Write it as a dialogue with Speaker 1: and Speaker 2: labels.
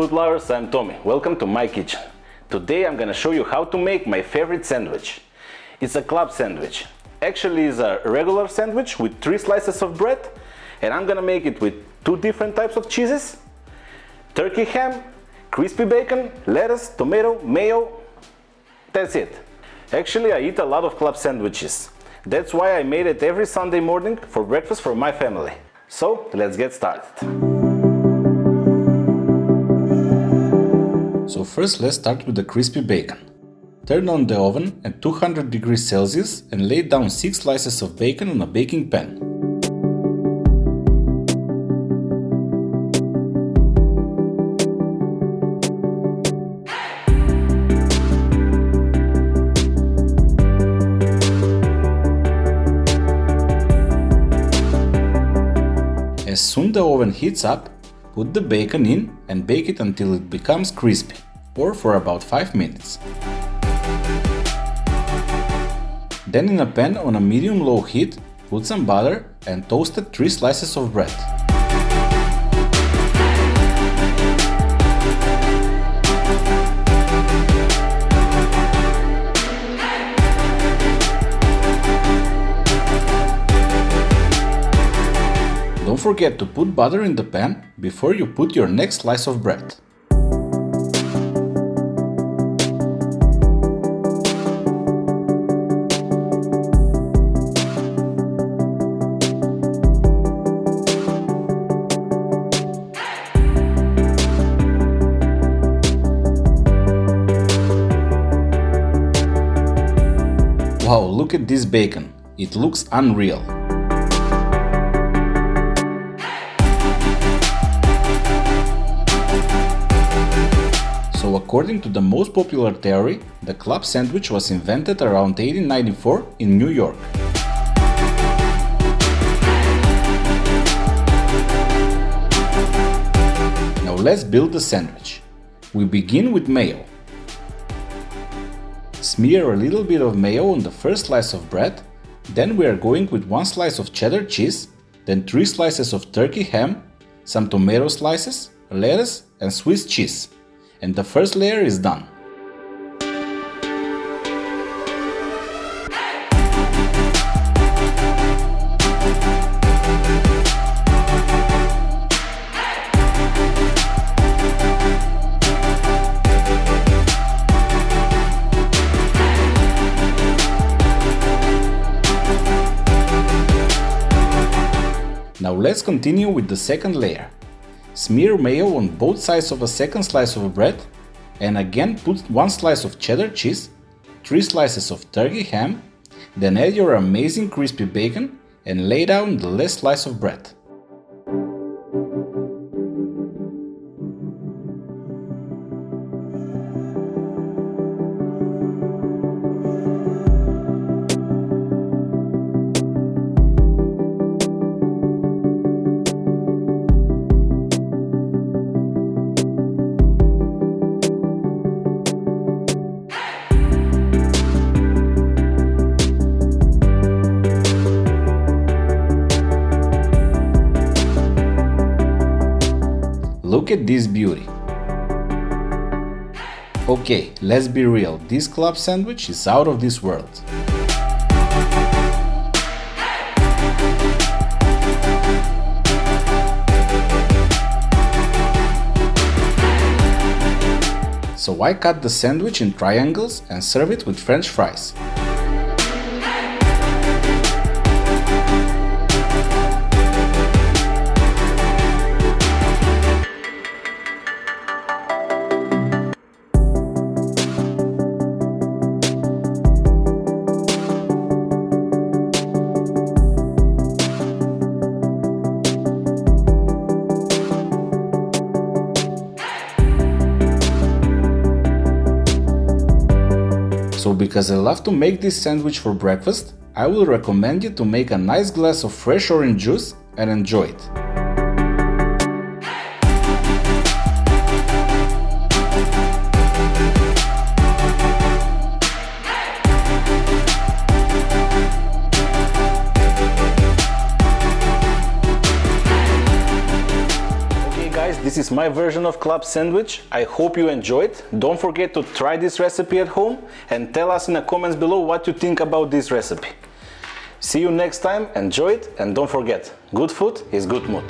Speaker 1: food lovers, I'm Tommy. Welcome to my kitchen. Today I'm gonna show you how to make my favorite sandwich. It's a club sandwich. Actually, it's a regular sandwich with 3 slices of bread, and I'm gonna make it with 2 different types of cheeses, turkey ham, crispy bacon, lettuce, tomato, mayo. That's it. Actually, I eat a lot of club sandwiches. That's why I made it every Sunday morning for breakfast for my family. So, let's get started.
Speaker 2: So first let's start with the crispy bacon. Turn on the oven at 200 degrees Celsius and lay down 6 slices of bacon on a baking pan. As soon the oven heats up, put the bacon in and bake it until it becomes crispy, or for about 5 minutes. Then in a pan on a medium-low heat, put some butter and toasted 3 slices of bread. Don't forget to put butter in the pan before you put your next slice of bread. Wow, look at this bacon. It looks unreal. So according to the most popular theory, the club sandwich was invented around 1894 in New York. Now let's build the sandwich. We begin with mayo. Smear a little bit of mayo on the first slice of bread, then we are going with 1 slice of cheddar cheese, then 3 slices of turkey ham, some tomato slices, lettuce and Swiss cheese. And the first layer is done. Now let's continue with the second layer. Smear mayo on both sides of a second slice of bread and again put 1 slice of cheddar cheese, 3 slices of turkey ham, then add your amazing crispy bacon and lay down the last slice of bread. Look at this beauty. Okay, let's be real, this club sandwich is out of this world. So I cut the sandwich in triangles and serve it with French fries. So because I love to make this sandwich for breakfast, I will recommend you to make a nice glass of fresh orange juice and enjoy it.
Speaker 1: This is my version of club sandwich. I hope you enjoyed. Don't forget to try this recipe at home and tell us in the comments below what you think about this recipe. See you next time, enjoy it, and don't forget, good food is good mood.